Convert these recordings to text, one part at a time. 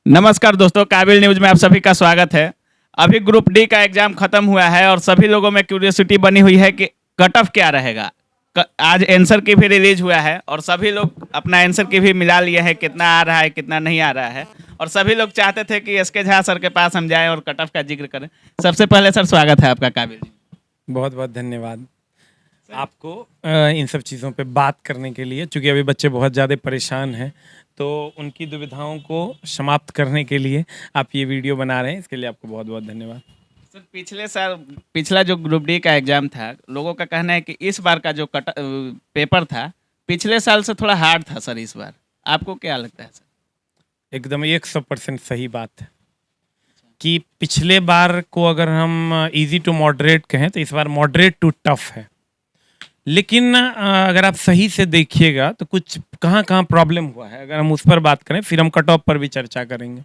नमस्कार दोस्तों, काबिल न्यूज में आप सभी का स्वागत है। अभी ग्रुप डी का एग्जाम खत्म हुआ है और सभी लोगों में क्यूरियोसिटी बनी हुई है कि कट ऑफ क्या रहेगा। आज आंसर की भी रिलीज हुआ है और सभी लोग अपना आंसर की भी मिला लिए हैं, कितना आ रहा है कितना नहीं आ रहा है। और सभी लोग चाहते थे कि एसके झा सर के पास हम जाएं और कट ऑफ का जिक्र करें। सबसे पहले सर स्वागत है आपका काबिल जी। बहुत बहुत धन्यवाद आपको इन सब चीज़ों पे बात करने के लिए, क्योंकि अभी बच्चे बहुत ज़्यादा परेशान हैं, तो उनकी दुविधाओं को समाप्त करने के लिए आप ये वीडियो बना रहे हैं, इसके लिए आपको बहुत बहुत धन्यवाद। सर पिछले साल पिछला जो ग्रुप डी का एग्जाम था, लोगों का कहना है कि इस बार का जो पेपर था पिछले साल से थोड़ा हार्ड था सर। इस बार आपको क्या लगता है सर? एकदम 100% सही बात है कि पिछले बार को अगर हम इजी टू मॉडरेट कहें तो इस बार मॉडरेट टू टफ है। लेकिन अगर आप सही से देखिएगा तो कुछ कहाँ कहाँ प्रॉब्लम हुआ है, अगर हम उस पर बात करें फिर हम कट ऑफ पर भी चर्चा करेंगे।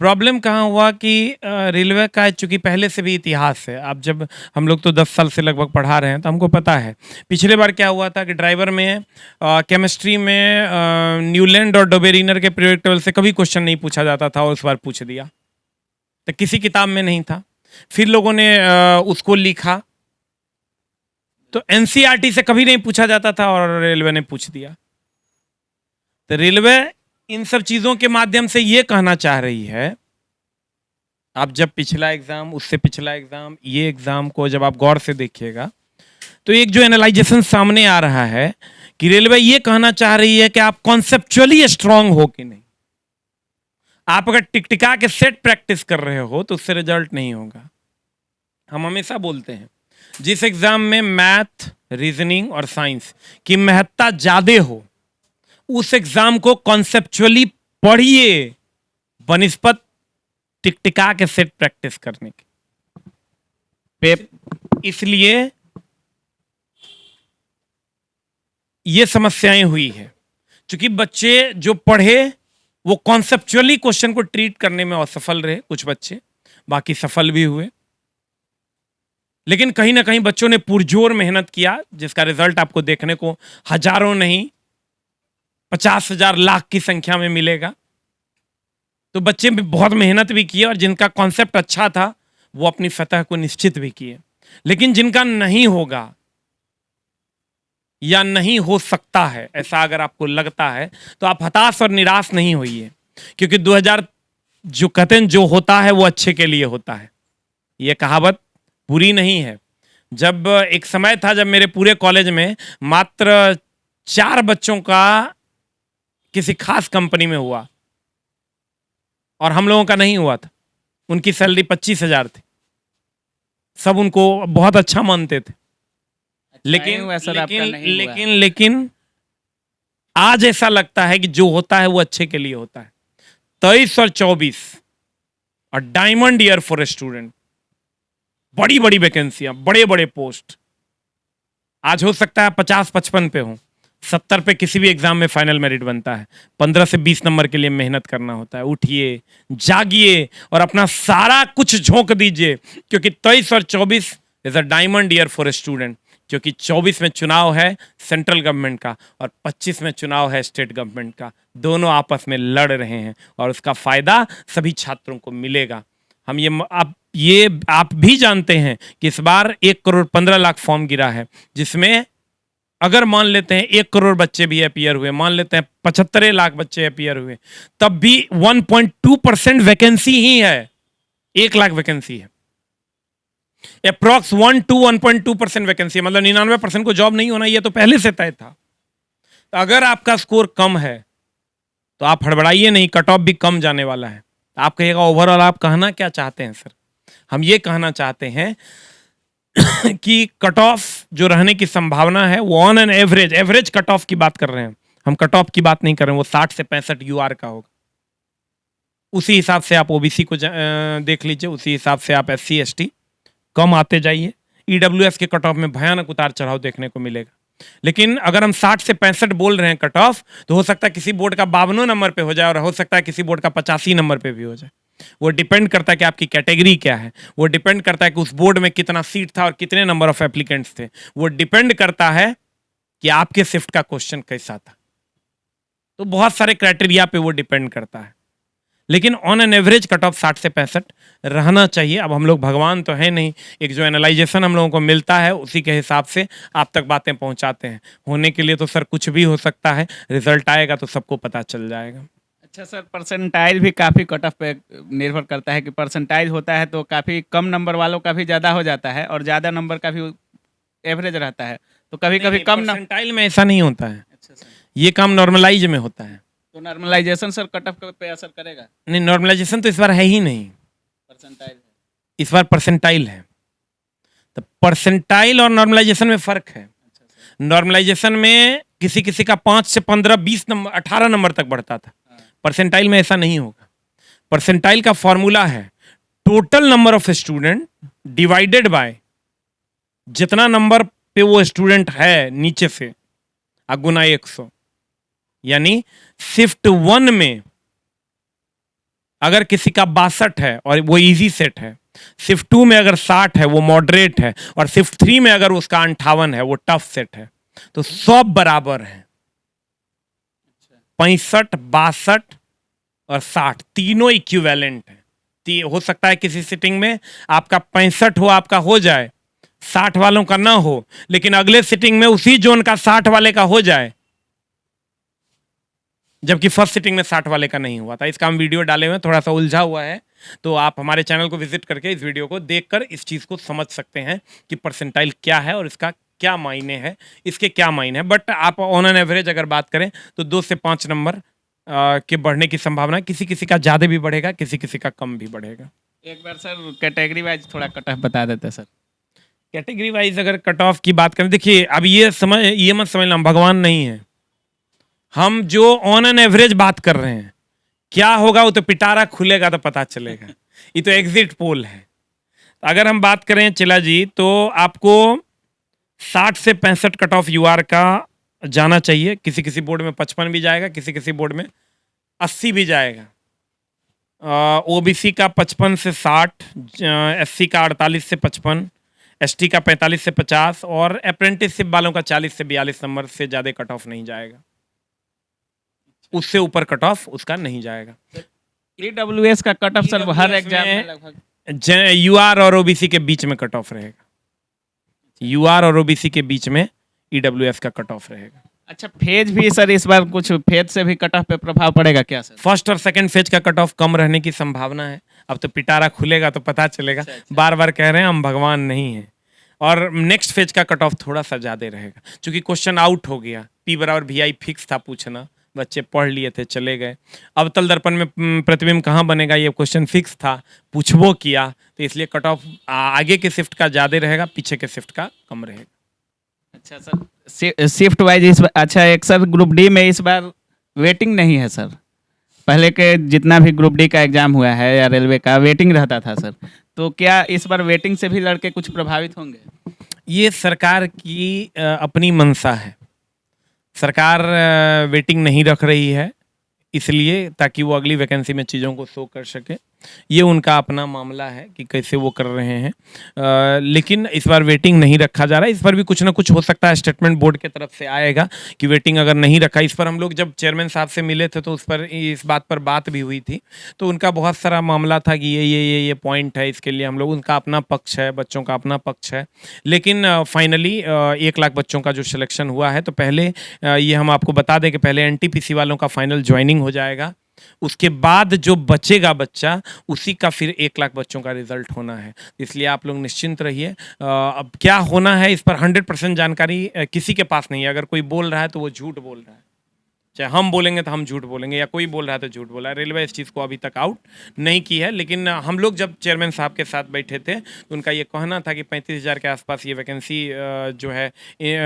प्रॉब्लम कहाँ हुआ कि रेलवे का चूंकि पहले से भी इतिहास है, आप जब हम लोग तो 10 साल से लगभग पढ़ा रहे हैं तो हमको पता है पिछले बार क्या हुआ था कि ड्राइवर में केमिस्ट्री में न्यूलैंड और डोबेरिनर के पीरियोडिक टेबल से कभी क्वेश्चन नहीं पूछा जाता था और उस बार पूछ दिया, तो किसी किताब में नहीं था। फिर लोगों ने उसको लिखा तो एनसीईआरटी से कभी नहीं पूछा जाता था और रेलवे ने पूछ दिया। तो रेलवे इन सब चीजों के माध्यम से ये कहना चाह रही है, आप जब पिछला एग्जाम, उससे पिछला एग्जाम, ये एग्जाम को जब आप गौर से देखिएगा तो एक जो एनालाइजेशन सामने आ रहा है कि रेलवे ये कहना चाह रही है कि आप कॉन्सेप्चुअली स्ट्रांग हो कि नहीं। आप अगर टिकटिका के सेट प्रैक्टिस कर रहे हो तो उससे रिजल्ट नहीं होगा। हम हमेशा बोलते हैं जिस एग्जाम में मैथ, रीजनिंग और साइंस की महत्ता ज्यादा हो उस एग्जाम को कॉन्सेप्चुअली पढ़िए बनिस्पत टिकटिका के सेट प्रैक्टिस करने के। इसलिए ये समस्याएं हुई है, क्योंकि बच्चे जो पढ़े वो कॉन्सेप्चुअली क्वेश्चन को ट्रीट करने में असफल रहे, कुछ बच्चे, बाकी सफल भी हुए। लेकिन कहीं ना कहीं बच्चों ने पुरजोर मेहनत किया, जिसका रिजल्ट आपको देखने को हजारों नहीं 50,000 लाख की संख्या में मिलेगा। तो बच्चे भी बहुत मेहनत भी किए और जिनका कॉन्सेप्ट अच्छा था वो अपनी फतह को निश्चित भी किए। लेकिन जिनका नहीं होगा या नहीं हो सकता है, ऐसा अगर आपको लगता है तो आप हताश और निराश नहीं होइए, क्योंकि 2000 जो कहते हैं जो होता है वो अच्छे के लिए होता है, ये कहावत बुरी नहीं है। जब एक समय था जब मेरे पूरे कॉलेज में मात्र 4 बच्चों का किसी खास कंपनी में हुआ और हम लोगों का नहीं हुआ था, उनकी सैलरी 25,000 थी, सब उनको बहुत अच्छा मानते थे। लेकिन आज ऐसा लगता है कि जो होता है वो अच्छे के लिए होता है। 23 और 24 और डायमंड ईयर फॉर स्टूडेंट, बड़ी बड़ी वैकेंसियां, बड़े बड़े पोस्ट। आज हो सकता है 50-55 पे हो, 70 पे किसी भी एग्जाम में फाइनल मेरिट बनता है। 15 से 20 नंबर के लिए मेहनत करना होता है। उठिए, जागिए और अपना सारा कुछ झोंक दीजिए, क्योंकि 23 और 24 is a diamond year for student. क्योंकि 24 में चुनाव है सेंट्रल गवर्नमेंट का और 25 में चुनाव है स्टेट गवर्नमेंट का। दोनों आपस में लड़ रहे हैं और उसका फायदा सभी छात्रों को मिलेगा। हम ये आप भी जानते हैं कि इस बार 1,15,00,000 फॉर्म गिरा है, जिसमें अगर मान लेते हैं 1 करोड़ बच्चे भी अपीयर हुए, मान लेते हैं 75 लाख बच्चे अपीयर हुए, तब भी 1.2% वैकेंसी ही है। 1 लाख वैकेंसी है, अप्रॉक्स 1.2% वैकेंसी है, मतलब 99% को जॉब नहीं होना, ये तो पहले से तय था। तो अगर आपका स्कोर कम है तो आप हड़बड़ाइए नहीं, कट ऑफ भी कम जाने वाला है। आप कहिएगा ओवरऑल आप कहना क्या चाहते हैं सर? हम ये कहना चाहते हैं कि कट ऑफ जो रहने की संभावना है वो on an average cut off की बात कर रहे हैं हम, कट ऑफ की बात नहीं कर रहे हैं। वो 60 से 65 यूआर का होगा। उसी हिसाब से आप ओबीसी को देख लीजिए, उसी हिसाब से आप SC ST कम आते जाइए। EWS के कट ऑफ में भयानक उतार चढ़ाव देखने को मिलेगा। लेकिन अगर हम 60 से 65 बोल रहे हैं कट ऑफ, तो हो सकता है किसी बोर्ड का 52 नंबर पे हो जाए और हो सकता है किसी बोर्ड का 85 नंबर पे भी हो जाए। वो डिपेंड करता है कि आपकी कैटेगरी क्या है, वो डिपेंड करता है कि उस बोर्ड में कितना सीट था और कितने नंबर ऑफ एप्लीकेंट्स थे, वो डिपेंड करता है कि आपके शिफ्ट का क्वेश्चन कैसा था। तो बहुत सारे क्राइटेरिया पे वो डिपेंड करता है। लेकिन on an average cut off 60 से 65 रहना चाहिए। अब हम लोग भगवान तो है नहीं, एक जो एनालाइजेशन हम लोगों को मिलता है उसी के हिसाब से आप तक बातें पहुंचाते हैं। होने के लिए तो सर कुछ भी हो सकता है, रिजल्ट आएगा तो सबको पता चल जाएगा। अच्छा सर, परसेंटाइल भी काफ़ी कट ऑफ पे निर्भर करता है कि परसेंटाइल होता है तो काफ़ी कम नंबर वालों का भी ज़्यादा हो जाता है और ज़्यादा नंबर का भी एवरेज रहता है, तो कभी कभी कम न। परसेंटाइल में ऐसा नहीं होता है, अच्छा सर, ये काम नॉर्मलाइज में होता है। तो नॉर्मलाइजेशन सर कट ऑफ पे असर करेगा? नहीं, नॉर्मलाइजेशन तो इस बार है ही नहीं, परसेंटाइल इस बार परसेंटाइल है। तो परसेंटाइल और नॉर्मलाइजेशन में फर्क है। अच्छा सर, नॉर्मलाइजेशन में किसी किसी का 5 से 15, 20 नंबर, 18 नंबर तक बढ़ता था। परसेंटाइल में ऐसा नहीं होगा। परसेंटाइल का फॉर्मूला है total number of student divided by जितना नंबर पे वो स्टूडेंट है नीचे से गुना 100। यानी शिफ्ट 1 में अगर किसी का 62 है और वो इजी सेट है, शिफ्ट 2 में अगर 60 है वो मॉडरेट है, और शिफ्ट 3 में अगर उसका 58 है वो टफ सेट है, तो सब बराबर है। 65, 62 और 60 तीनों इक्विवेलेंट है। हो सकता है किसी सिटिंग में आपका 65 हो, आपका हो जाए, 60 वालों का ना हो, लेकिन अगले सिटिंग में उसी जोन का 60 वाले का हो जाए, जबकि फर्स्ट सिटिंग में 60 वाले का नहीं हुआ था। इसका हम वीडियो डाले हुए हैं, थोड़ा सा उलझा हुआ है, तो आप हमारे चैनल को विजिट करके इस वीडियो को देखकर इस चीज़ को समझ सकते हैं कि परसेंटाइल क्या है और इसका क्या मायने है, इसके क्या मायने हैं। बट आप ऑन एन एवरेज अगर बात करें तो 2 से 5 नंबर के बढ़ने की संभावना, किसी किसी का ज़्यादा भी बढ़ेगा, किसी किसी का कम भी बढ़ेगा। एक बार सर कैटेगरी वाइज थोड़ा कट ऑफ बता देते सर। कैटेगरी वाइज अगर कट ऑफ की बात करें, देखिए अब ये मत समझना हम भगवान नहीं है। हम जो ऑन एन एवरेज बात कर रहे हैं, क्या होगा वो तो पिटारा खुलेगा तो पता चलेगा। ये तो एग्जिट पोल है। अगर हम बात करें चिला जी, तो आपको 60 से 65 कट ऑफ यूआर का जाना चाहिए। किसी किसी बोर्ड में 55 भी जाएगा, किसी किसी बोर्ड में 80 भी जाएगा। ओबीसी का 55 से 60, एससी का 48 से 55, एसटी का 45 से 50 और अप्रेंटिसशिप वालों का 40 से 42 नंबर से ज़्यादा कट ऑफ नहीं जाएगा। उससे ऊपर कट ऑफ उसका नहीं जाएगा। ईडब्ल्यूएस का कट ऑफ सर हर एग्जाम में लगभग यूआर और ओबीसी के बीच में कट ऑफ रहेगा। यूआर और ओबीसी के बीच में ईडब्ल्यूएस का कट ऑफ रहेगा। अच्छा, फेज भी सर इस बार कुछ फेज से भी कट ऑफ पे प्रभाव पड़ेगा क्या सर? फर्स्ट और सेकंड फेज का कट ऑफ कम रहने की संभावना है। अब तो पिटारा खुलेगा तो पता चलेगा। बार बार कह रहे हैं हम भगवान नहीं हैं। और नेक्स्ट फेज का कट ऑफ थोड़ा सा ज़्यादा रहेगा, क्योंकि क्वेश्चन आउट हो गया। पी बराबर वी आई फिक्स था पूछना, बच्चे पढ़ लिए थे चले गए। अब तल दर्पण में प्रतिबिंब कहाँ बनेगा ये क्वेश्चन फिक्स था, पूछबो किया, तो इसलिए कट ऑफ आगे के शिफ्ट का ज़्यादा रहेगा, पीछे के शिफ्ट का कम रहेगा। अच्छा सर, शिफ्ट वाइज इस अच्छा एक सर ग्रुप डी में इस बार वेटिंग नहीं है सर। पहले के जितना भी ग्रुप डी का एग्जाम हुआ है या रेलवे का वेटिंग रहता था सर, तो क्या इस बार वेटिंग से भी लड़के कुछ प्रभावित होंगे? ये सरकार की अपनी मंशा है। सरकार वेटिंग नहीं रख रही है इसलिए ताकि वो अगली वैकेंसी में चीज़ों को शो कर सके। ये उनका अपना मामला है कि कैसे वो कर रहे हैं। लेकिन इस बार वेटिंग नहीं रखा जा रहा है। इस पर भी कुछ ना कुछ हो सकता है, स्टेटमेंट बोर्ड की तरफ से आएगा कि वेटिंग अगर नहीं रखा। इस पर हम लोग जब चेयरमैन साहब से मिले थे तो उस पर इस बात पर बात भी हुई थी, तो उनका बहुत सारा मामला था कि ये पॉइंट है, इसके लिए हम लोग, उनका अपना पक्ष है, बच्चों का अपना पक्ष है। लेकिन फाइनली 1 लाख बच्चों का जो सिलेक्शन हुआ है, तो पहले ये हम आपको बता दें कि पहले एनटीपीसी वालों का फाइनल ज्वाइनिंग हो जाएगा, उसके बाद जो बचेगा बच्चा उसी का फिर 1 लाख बच्चों का रिजल्ट होना है। इसलिए आप लोग निश्चिंत रहिए। अब क्या होना है इस पर 100% जानकारी किसी के पास नहीं है। अगर कोई बोल रहा है तो वो झूठ बोल रहा है, चाहे हम बोलेंगे तो हम झूठ बोलेंगे, या कोई बोल रहा है तो झूठ बोला है। रेलवे इस चीज़ को अभी तक आउट नहीं की है। लेकिन हम लोग जब चेयरमैन साहब के साथ बैठे थे तो उनका ये कहना था कि 35,000 के आसपास ये वैकेंसी जो है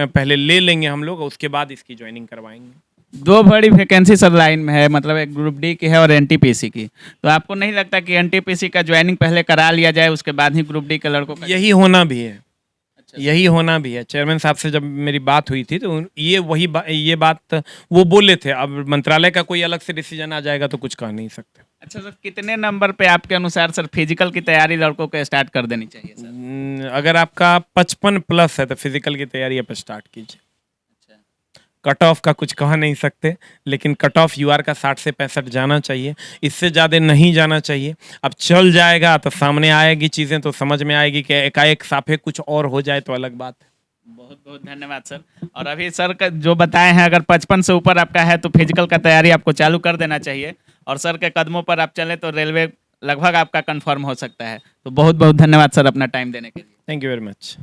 पहले ले लेंगे हम लोग, उसके बाद इसकी ज्वाइनिंग करवाएंगे। 2 बड़ी वैकेंसी सर लाइन में है, मतलब एक ग्रुप डी की है और एनटीपीसी की। तो आपको नहीं लगता कि एनटीपीसी का ज्वाइनिंग पहले करा लिया जाए, उसके बाद ही ग्रुप डी के लड़कों का? यही होना भी है। अच्छा, यही होना भी है। चेयरमैन साहब से जब मेरी बात हुई थी तो ये बात वो बोले थे। अब मंत्रालय का कोई अलग से डिसीजन आ जाएगा तो कुछ कह नहीं सकते। अच्छा सर, कितने नंबर पे आपके अनुसार सर फिजिकल की तैयारी लड़कों को स्टार्ट कर देनी चाहिए सर? अगर आपका 55 प्लस है तो फिजिकल की तैयारी आप स्टार्ट कीजिए। कट ऑफ का कुछ कह नहीं सकते, लेकिन कट ऑफ यूआर का 60 से 65 जाना चाहिए, इससे ज़्यादा नहीं जाना चाहिए। अब चल जाएगा तो सामने आएगी चीज़ें, तो समझ में आएगी कि एकाएक साफे कुछ और हो जाए तो अलग बात है। बहुत बहुत धन्यवाद सर। और अभी सर का जो बताए हैं, अगर 55 से ऊपर आपका है तो फिजिकल का तैयारी आपको चालू कर देना चाहिए, और सर के कदमों पर आप चलें तो रेलवे लगभग आपका कंफर्म हो सकता है। तो बहुत बहुत धन्यवाद सर अपना टाइम देने के लिए। Thank you very much.